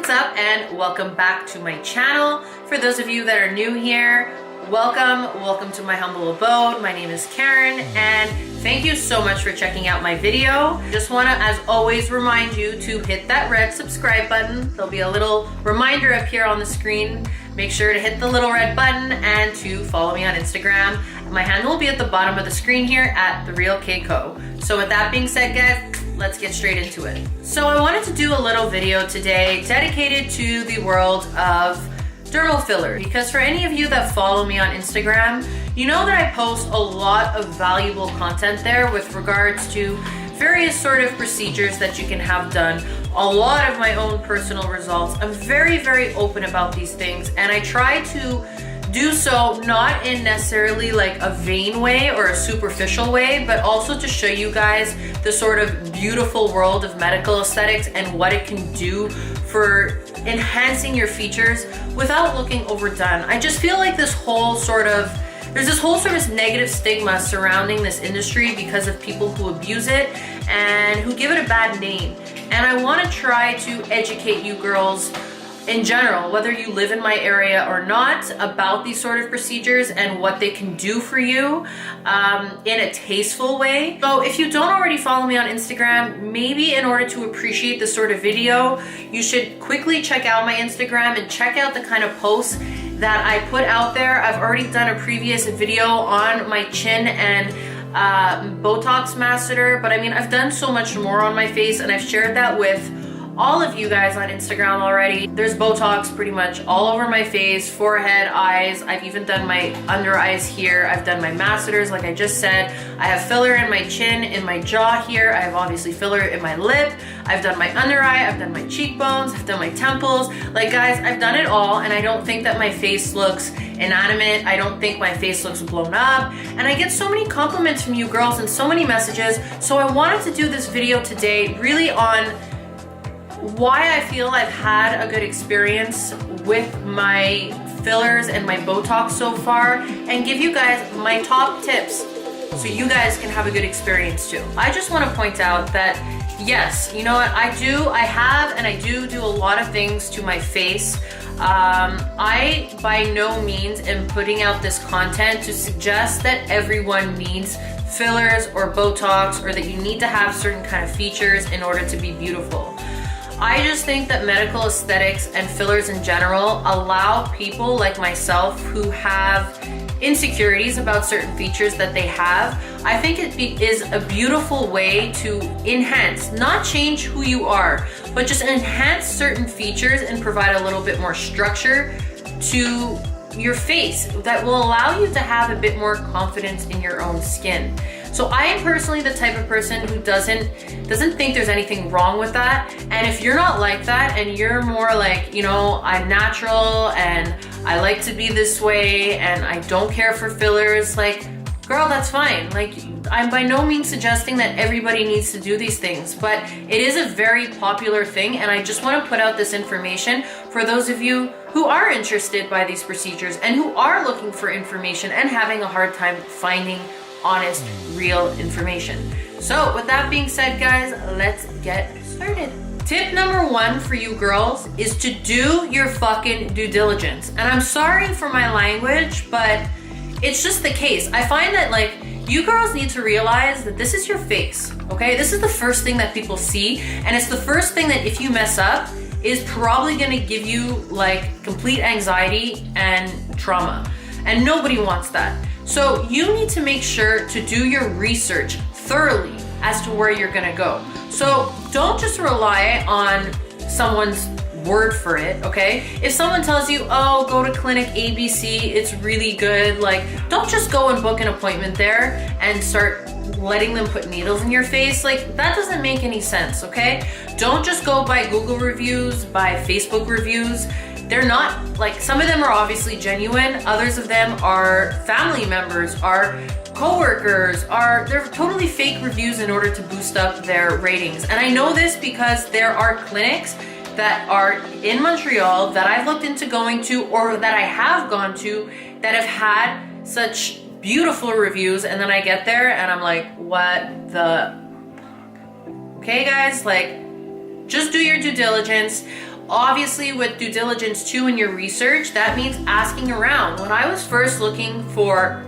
what's up, and welcome back to my channel. For those of you that are new here, welcome to my humble abode. My name is Karen, and thank you so much for checking out my video. Just want to, as always, remind you to hit that red subscribe button. There'll be a little reminder up here on the screen. Make sure to hit the little red button and to follow me on Instagram. My handle will be at the bottom of the screen here at TheRealKco. So with that being said, guys, let's get straight into it. So I wanted to do a little video today dedicated to the world of dermal filler, because for any of you that follow me on Instagram, you know that I post a lot of valuable content there with regards to various sort of procedures that you can have done, a lot of my own personal results. I'm very, very open about these things, and I try to do so not in necessarily like a vain way or a superficial way, but also to show you guys the sort of beautiful world of medical aesthetics and what it can do for enhancing your features without looking overdone. I just feel like there's this whole sort of negative stigma surrounding this industry because of people who abuse it and who give it a bad name. And I want to try to educate you girls in general, whether you live in my area or not, about these sort of procedures and what they can do for you in a tasteful way. So if you don't already follow me on Instagram, maybe in order to appreciate this sort of video, you should quickly check out my Instagram and check out the kind of posts that I put out there. I've already done a previous video on my chin and Botox masseter, but I mean, I've done so much more on my face, and I've shared that with all of you guys on Instagram already. There's Botox pretty much all over my face, forehead, eyes. I've even done my under eyes here. I've done my masseters, like I just said. I have filler in my chin, in my jaw here. I have obviously filler in my lip. I've done my under eye. I've done my cheekbones. I've done my temples. Like, guys, I've done it all, and I don't think that my face looks inanimate. I don't think my face looks blown up. And I get so many compliments from you girls and so many messages. So I wanted to do this video today really on why I feel I've had a good experience with my fillers and my Botox so far, and give you guys my top tips so you guys can have a good experience too. I just want to point out that yes, you know what, I have and I do a lot of things to my face. I by no means am putting out this content to suggest that everyone needs fillers or Botox, or that you need to have certain kind of features in order to be beautiful. I just think that medical aesthetics and fillers in general allow people like myself who have insecurities about certain features that they have. I think it is a beautiful way to enhance, not change who you are, but just enhance certain features and provide a little bit more structure to your face that will allow you to have a bit more confidence in your own skin. So I am personally the type of person who doesn't think there's anything wrong with that. And if you're not like that, and you're more like, you know, I'm natural and I like to be this way and I don't care for fillers, like, girl, that's fine. Like, I'm by no means suggesting that everybody needs to do these things, but it is a very popular thing, and I just want to put out this information for those of you who are interested by these procedures and who are looking for information and having a hard time finding honest, real information. So with that being said, guys, let's get started. Tip number one for you girls is to do your fucking due diligence. And I'm sorry for my language, but it's just the case. I find that, like, you girls need to realize that this is your face, okay? This is the first thing that people see, and it's the first thing that if you mess up is probably gonna give you like complete anxiety and trauma. And nobody wants that. So you need to make sure to do your research thoroughly as to where you're gonna go. So don't just rely on someone's word for it, okay? If someone tells you, oh, go to clinic ABC, it's really good, like, don't just go and book an appointment there and start letting them put needles in your face. Like, that doesn't make any sense, okay? Don't just go by Google reviews, by Facebook reviews. They're not, like, some of them are obviously genuine, others of them are family members, are coworkers, they're totally fake reviews in order to boost up their ratings. And I know this because there are clinics that are in Montreal that I've looked into going to, or that I have gone to, that have had such beautiful reviews, and then I get there and I'm like, what the fuck? Okay guys, like, just do your due diligence. Obviously, with due diligence too in your research, that means asking around. When I was first looking for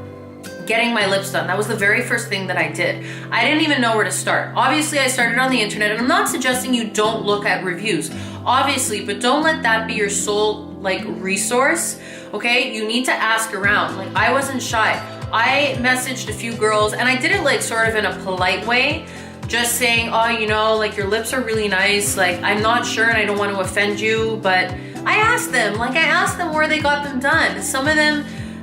getting my lips done, that was the very first thing that I did. I didn't even know where to start. Obviously, I started on the internet, and I'm not suggesting you don't look at reviews, obviously, but don't let that be your sole resource, okay? You need to ask around. I wasn't shy. I messaged a few girls, and I did it sort of in a polite way, just saying, oh, your lips are really nice. I'm not sure and I don't want to offend you, but I asked them, where they got them done.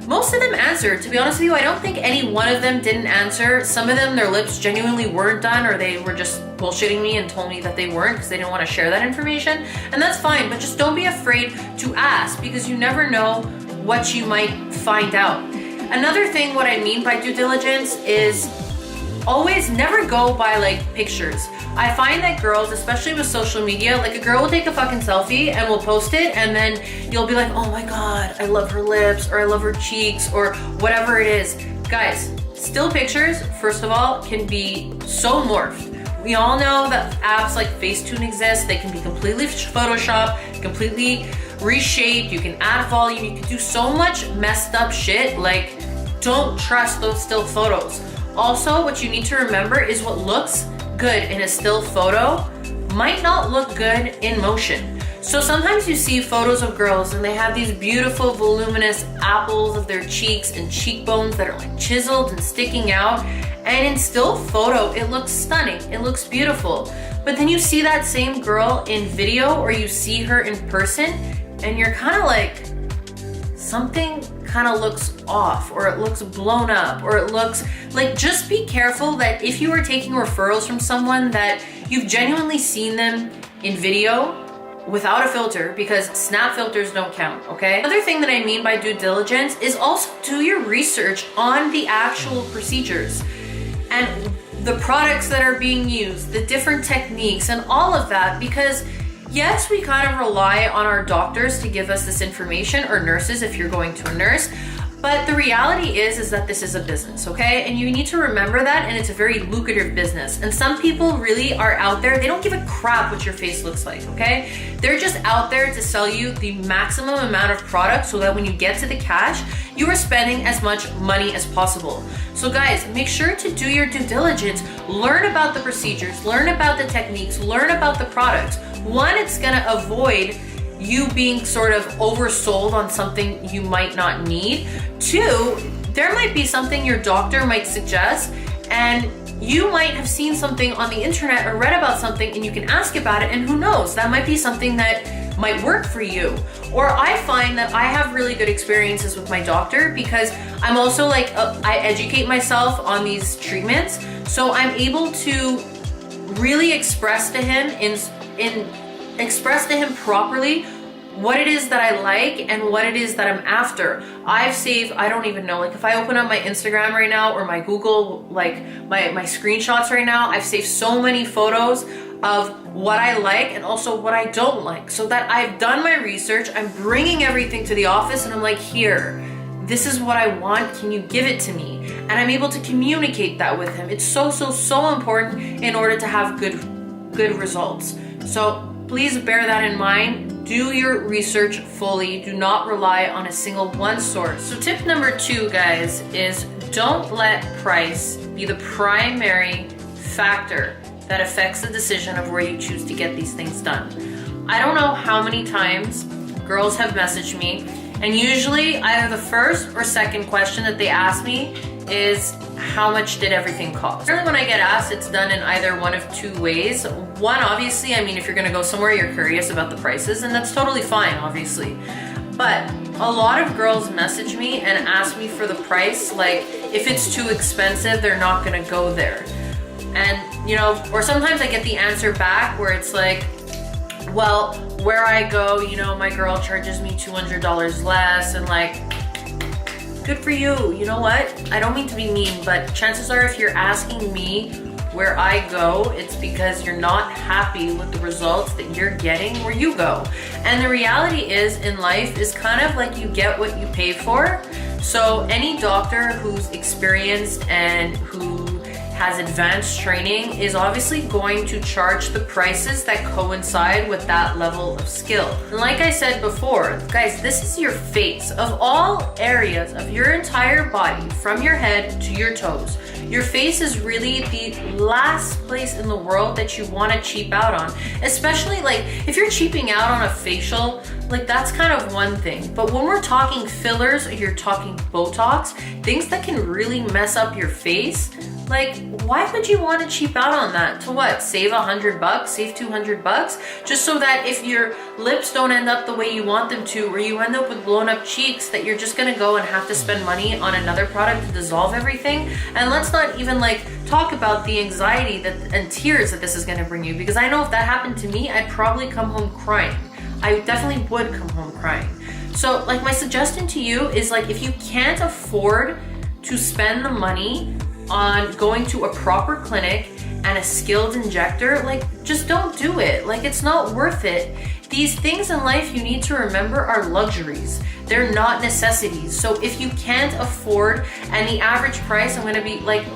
Most of them answered. To be honest with you, I don't think any one of them didn't answer. Some of them, their lips genuinely weren't done, or they were just bullshitting me and told me that they weren't because they didn't want to share that information. And that's fine, but just don't be afraid to ask, because you never know what you might find out. Another thing, what I mean by due diligence is always never go by pictures. I find that girls, especially with social media, a girl will take a fucking selfie and will post it, and then you'll be like, oh my God, I love her lips, or I love her cheeks, or whatever it is. Guys, still pictures, first of all, can be so morphed. We all know that apps like Facetune exist. They can be completely photoshopped, completely reshaped. You can add volume. You can do so much messed up shit. Don't trust those still photos. Also, what you need to remember is what looks good in a still photo might not look good in motion. So sometimes you see photos of girls and they have these beautiful voluminous apples of their cheeks and cheekbones that are chiseled and sticking out. And in still photo, it looks stunning. It looks beautiful. But then you see that same girl in video, or you see her in person, and you're kind of something kind of looks off, or it looks blown up, or it looks just be careful that if you are taking referrals from someone, that you've genuinely seen them in video without a filter, because snap filters don't count, okay? Another thing that I mean by due diligence is also do your research on the actual procedures and the products that are being used, the different techniques and all of that, because yes, we kind of rely on our doctors to give us this information, or nurses if you're going to a nurse, but the reality is that this is a business, okay? And you need to remember that, and it's a very lucrative business. And some people really are out there, they don't give a crap what your face looks like, okay? They're just out there to sell you the maximum amount of product so that when you get to the cash, you are spending as much money as possible. So guys, make sure to do your due diligence, learn about the procedures, learn about the techniques, learn about the products. One, it's gonna avoid you being sort of oversold on something you might not need. Two, there might be something your doctor might suggest, and you might have seen something on the internet or read about something, and you can ask about it, and who knows, that might be something that might work for you. Or I find that I have really good experiences with my doctor, because I'm also I educate myself on these treatments, so I'm able to really express to him express to him properly what it is that I like and what it is that I'm after. I've saved, I don't even know, if I open up my Instagram right now, or my Google, my screenshots right now, I've saved so many photos of what I like and also what I don't like, so that I've done my research, I'm bringing everything to the office, and I'm like, here, this is what I want, can you give it to me? And I'm able to communicate that with him. It's so important in order to have good results. So please bear that in mind. Do your research fully. Do not rely on a single one source. So tip number 2, guys, is don't let price be the primary factor that affects the decision of where you choose to get these things done. I don't know how many times girls have messaged me, and usually either the first or second question that they ask me is, how much did everything cost? Really, when I get asked, it's done in either one of 2 ways. One, obviously, if you're gonna go somewhere, you're curious about the prices, and that's totally fine, obviously. But a lot of girls message me and ask me for the price, if it's too expensive, they're not gonna go there. And, or sometimes I get the answer back where it's well, where I go, my girl charges me $200 less, and good for you. You know what? I don't mean to be mean, but chances are if you're asking me where I go, it's because you're not happy with the results that you're getting where you go. And the reality is, in life, is kind of you get what you pay for. So any doctor who's experienced and who has advanced training is obviously going to charge the prices that coincide with that level of skill. And like I said before, guys, this is your face. Of all areas of your entire body, from your head to your toes, your face is really the last place in the world that you want to cheap out on. Especially like if you're cheaping out on a facial, like that's kind of one thing. But when we're talking fillers, or you're talking Botox, things that can really mess up your face, like why would you want to cheap out on that? To what? Save $100, save $200, just so that if your lips don't end up the way you want them to, or you end up with blown up cheeks, that you're just gonna go and have to spend money on another product to dissolve everything. And let's not even like talk about the anxiety that and tears that this is gonna bring you, because I know if that happened to me, I'd probably come home crying. I definitely would come home crying. So like my suggestion to you is, like, if you can't afford to spend the money on going to a proper clinic and a skilled injector, like just don't do it. Like it's not worth it. These things in life, you need to remember, are luxuries. They're not necessities. So if you can't afford, and the average price, I'm gonna be like,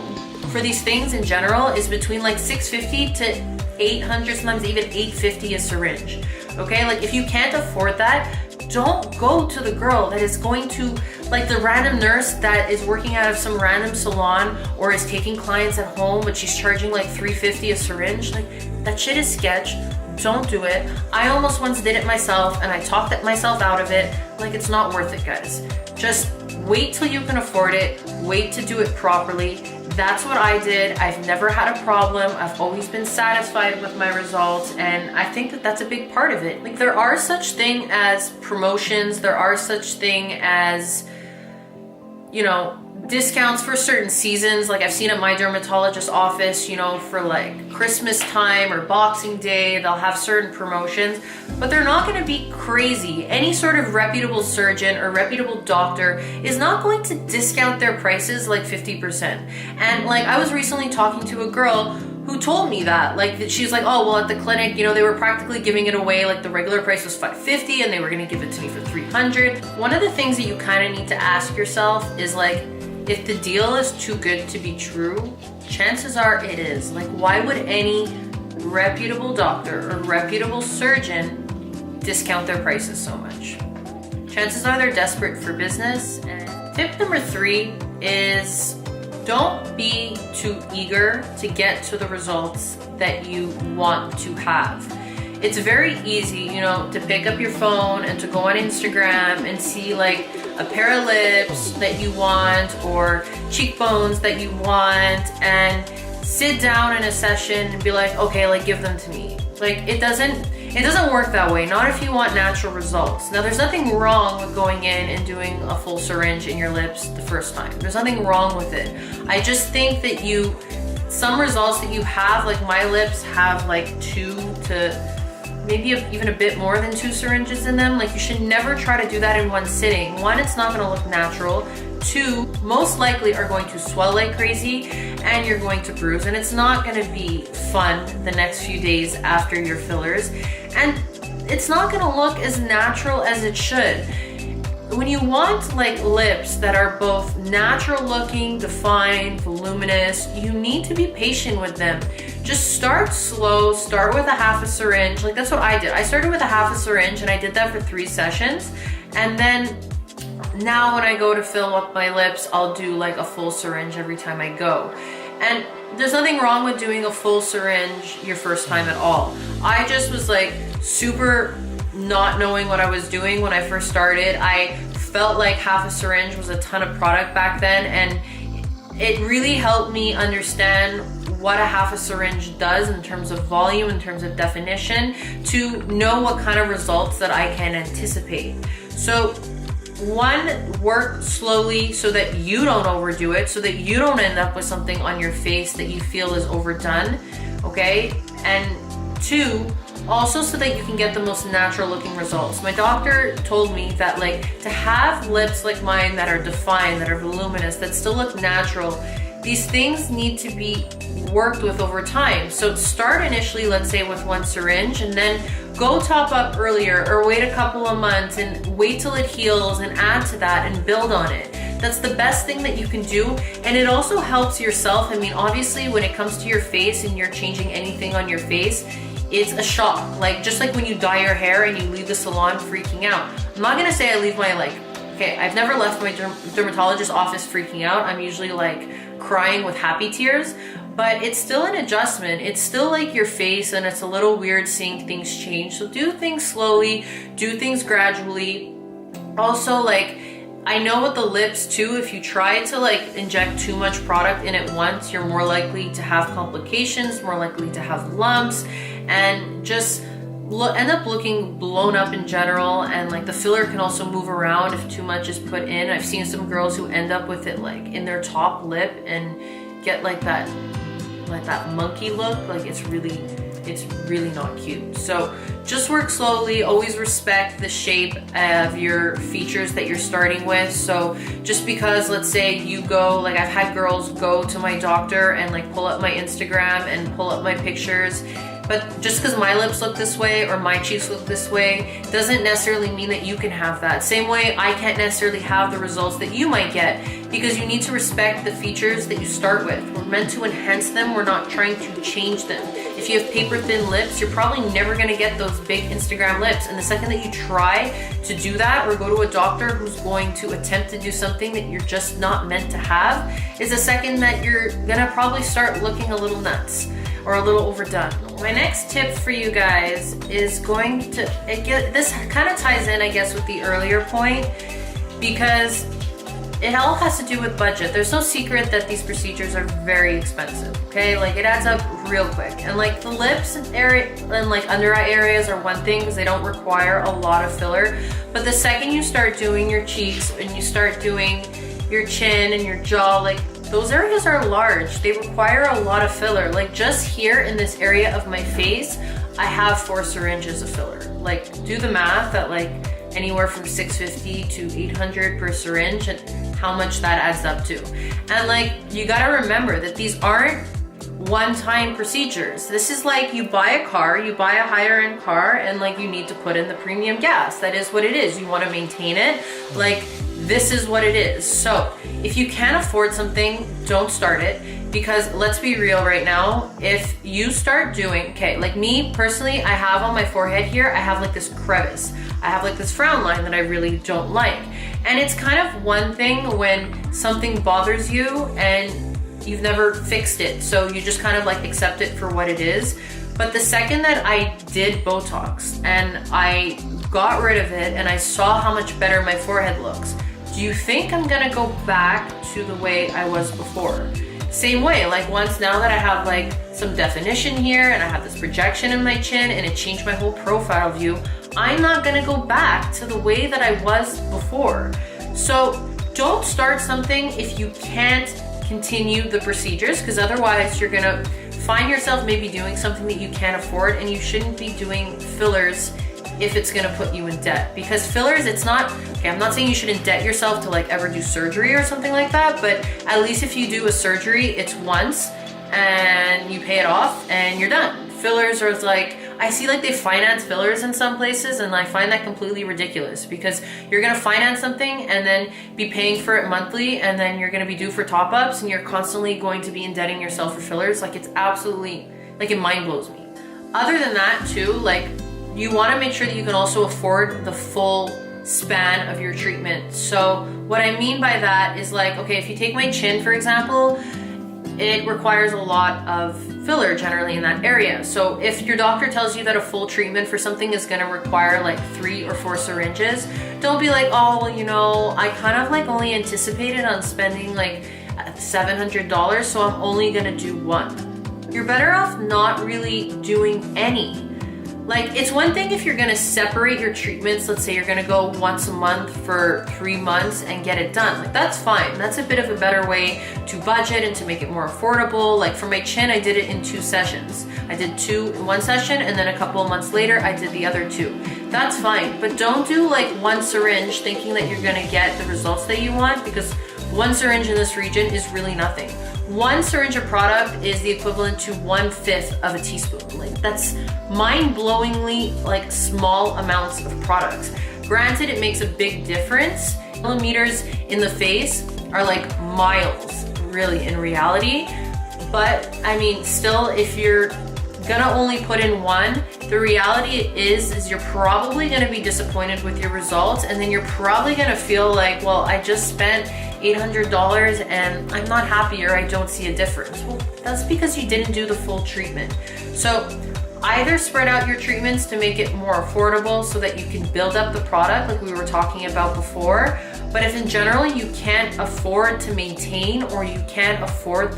for these things in general, is between like $650 to $800, sometimes even $850 a syringe. Okay, like if you can't afford that, don't go to the girl that is going to, like the random nurse that is working out of some random salon or is taking clients at home, but she's charging like $350 a syringe. Like that shit is sketch. Don't do it. I almost once did it myself and I talked myself out of it. Like it's not worth it, guys. Just wait till you can afford it. Wait to do it properly. That's what I did. I've never had a problem. I've always been satisfied with my results, and I think that that's a big part of it. Like there are such thing as promotions, there are such thing as, you know, discounts for certain seasons. Like I've seen at my dermatologist's office, you know, for like Christmas time or Boxing Day, they'll have certain promotions, but they're not going to be crazy. Any sort of reputable surgeon or reputable doctor is not going to discount their prices like 50%. And like I was recently talking to a girl who told me that, like, that she's like, oh, well, at the clinic, you know, they were practically giving it away. Like the regular price was $550 and they were going to give it to me for $300. One of the things that you kind of need to ask yourself is like, if the deal is too good to be true, chances are it is. Like, why would any reputable doctor or reputable surgeon discount their prices so much? Chances are they're desperate for business. And tip number 3 is don't be too eager to get to the results that you want to have. It's very easy, you know, to pick up your phone and to go on Instagram and see like a pair of lips that you want or cheekbones that you want, and sit down in a session and be like, okay, like give them to me. Like it doesn't work that way. Not if you want natural results. Now there's nothing wrong with going in and doing a full syringe in your lips the first time. There's nothing wrong with it. I just think that some results that you have, like my lips have like 2 to maybe even a bit more than 2 syringes in them. Like you should never try to do that in one sitting. 1, it's not gonna look natural. 2, most likely are going to swell like crazy and you're going to bruise, and it's not gonna be fun the next few days after your fillers. And it's not gonna look as natural as it should. When you want like lips that are both natural looking, defined, voluminous, you need to be patient with them. Just start slow, start with a half a syringe. Like that's what I did. I started with a half a syringe and I did that for 3 sessions. And then now when I go to fill up my lips, I'll do like a full syringe every time I go. And there's nothing wrong with doing a full syringe your first time at all. I just was like super not knowing what I was doing when I first started. I felt like half a syringe was a ton of product back then, and it really helped me understand what a half a syringe does in terms of volume, in terms of definition, to know what kind of results that I can anticipate. So 1, work slowly so that you don't overdo it, so that you don't end up with something on your face that you feel is overdone, okay? And 2, also so that you can get the most natural looking results. My doctor told me that like to have lips like mine that are defined, that are voluminous, that still look natural, these things need to be worked with over time. So start initially, let's say with 1 syringe, and then go top up earlier, or wait a couple of months and wait till it heals and add to that and build on it. That's the best thing that you can do. And it also helps yourself. I mean, obviously when it comes to your face and you're changing anything on your face, it's a shock. Like, just like when you dye your hair and you leave the salon freaking out. I'm not gonna say I leave my, like, okay, I've never left my dermatologist's office freaking out. I'm usually like crying with happy tears, but it's still an adjustment. It's still like your face, and it's a little weird seeing things change. So do things slowly, do things gradually. Also, like, I know with the lips too, if you try to like inject too much product in at once, you're more likely to have complications, more likely to have lumps, and just end up looking blown up in general. And like the filler can also move around if too much is put in. I've seen some girls who end up with it like in their top lip and get like that monkey look. Like it's really not cute. So just work slowly, always respect the shape of your features that you're starting with. So just because, let's say you go, like I've had girls go to my doctor and like pull up my Instagram and pull up my pictures, but just because my lips look this way or my cheeks look this way doesn't necessarily mean that you can have that. Same way I can't necessarily have the results that you might get, because you need to respect the features that you start with. We're meant to enhance them, we're not trying to change them. If you have paper thin lips, you're probably never gonna get those big Instagram lips. And the second that you try to do that or go to a doctor who's going to attempt to do something that you're just not meant to have, is the second that you're gonna probably start looking a little nuts or a little overdone. My next tip for you guys is going to, this kind of ties in, I guess, with the earlier point, because it all has to do with budget. There's no secret that these procedures are very expensive, okay? Like it adds up real quick. And like the lips area and like under eye areas are one thing because they don't require a lot of filler. But the second you start doing your cheeks and you start doing your chin and your jaw, like those areas are large. They require a lot of filler. Like just here in this area of my face, I have 4 syringes of filler. Like do the math at like anywhere from $650 to $800 per syringe and how much that adds up to. And like, you gotta remember that these aren't one-time procedures. This is like you buy a car, you buy a higher end car, and like you need to put in the premium gas. That is what it is. You wanna maintain it. Like, this is what it is. So if you can't afford something, don't start it, because let's be real right now. If you start doing, okay, like me personally, I have on my forehead here, I have like this crevice. I have like this frown line that I really don't like. And it's kind of one thing when something bothers you and you've never fixed it. So you just kind of like accept it for what it is. But the second that I did Botox and I got rid of it and I saw how much better my forehead looks, do you think I'm gonna go back to the way I was before? Same way, like once now that I have like some definition here and I have this projection in my chin and it changed my whole profile view, I'm not gonna go back to the way that I was before. So don't start something if you can't continue the procedures, because otherwise you're gonna find yourself maybe doing something that you can't afford, and you shouldn't be doing fillers if it's gonna put you in debt. Because fillers, it's not, okay, I'm not saying you should indebt yourself to like ever do surgery or something like that, but at least if you do a surgery, it's once and you pay it off and you're done. Fillers are like, I see like they finance fillers in some places, and I find that completely ridiculous, because you're gonna finance something and then be paying for it monthly, and then you're gonna be due for top-ups, and you're constantly going to be indebting yourself for fillers. Like it's absolutely, like it mind blows me. Other than that too, like you wanna make sure that you can also afford the full span of your treatment. So what I mean by that is like, okay, if you take my chin, for example, it requires a lot of filler generally in that area. So if your doctor tells you that a full treatment for something is gonna require like 3 or 4 syringes, don't be like, oh, well, you know, I kind of like only anticipated on spending like $700, so I'm only gonna do 1. You're better off not really doing any. Like, it's one thing if you're gonna separate your treatments. Let's say you're gonna go once a month for 3 months and get it done. Like, that's fine. That's a bit of a better way to budget and to make it more affordable. Like for my chin, I did it in 2 sessions. I did 2 in 1 session, and then a couple of months later, I did the other 2. That's fine, but don't do like 1 syringe thinking that you're gonna get the results that you want, because 1 syringe in this region is really nothing. 1 syringe of product is the equivalent to 1/5 of a teaspoon. Like that's mind-blowingly like small amounts of products. Granted, it makes a big difference Millimeters in the face are like miles, really, in reality. But I mean, still, if you're gonna only put in one, the reality is you're probably gonna be disappointed with your results, and then you're probably gonna feel like, well, I just spent $800 and I'm not happy, or I don't see a difference. Well, that's because you didn't do the full treatment. So either spread out your treatments to make it more affordable so that you can build up the product like we were talking about before. But if in general you can't afford to maintain, or you can't afford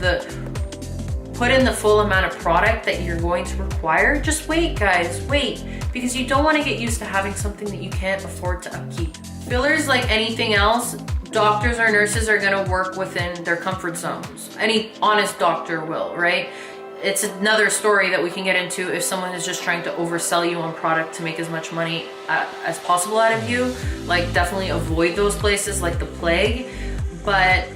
put in the full amount of product that you're going to require, just wait, guys, wait, because you don't want to get used to having something that you can't afford to upkeep. Fillers, like anything else, doctors or nurses are going to work within their comfort zones. Any honest doctor will, right? It's another story that we can get into if someone is just trying to oversell you on product to make as much money as possible out of you. Like, definitely avoid those places like the plague. But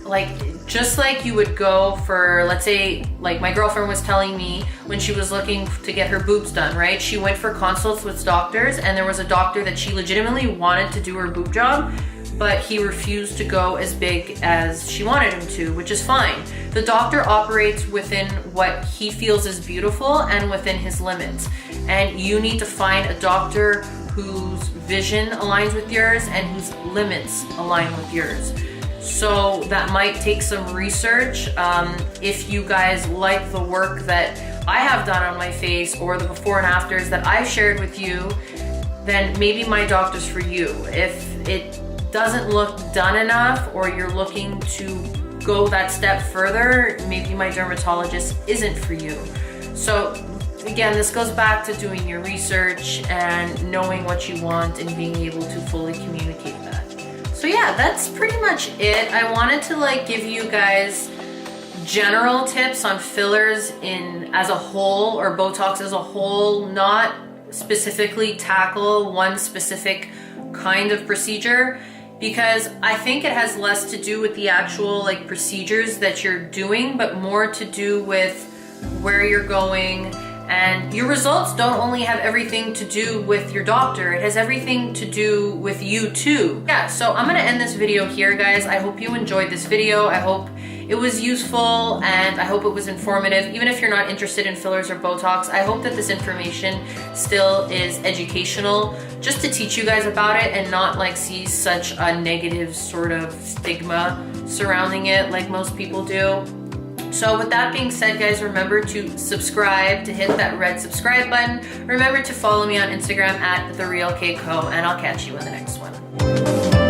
like, just like you would go for, let's say, like my girlfriend was telling me when she was looking to get her boobs done, right? She went for consults with doctors, and there was a doctor that she legitimately wanted to do her boob job, but he refused to go as big as she wanted him to, which is fine. The doctor operates within what he feels is beautiful and within his limits. And you need to find a doctor whose vision aligns with yours and whose limits align with yours. So that might take some research. If you guys like the work that I have done on my face, or the before and afters that I've shared with you, then maybe my doctor's for you. If it doesn't look done enough, or you're looking to go that step further, maybe my dermatologist isn't for you. So again, this goes back to doing your research and knowing what you want and being able to fully communicate that. So yeah, that's pretty much it. I wanted to like give you guys general tips on fillers as a whole, or Botox as a whole, not specifically tackle one specific kind of procedure, because I think it has less to do with the actual like procedures that you're doing, but more to do with where you're going. And your results don't only have everything to do with your doctor, it has everything to do with you too. Yeah, so I'm gonna end this video here, guys. I hope you enjoyed this video. I hope it was useful, and I hope it was informative. Even if you're not interested in fillers or Botox, I hope that this information still is educational, just to teach you guys about it and not like see such a negative sort of stigma surrounding it like most people do. So with that being said, guys, remember to subscribe, to hit that red subscribe button. Remember to follow me on Instagram at TheRealKCo, and I'll catch you in the next one.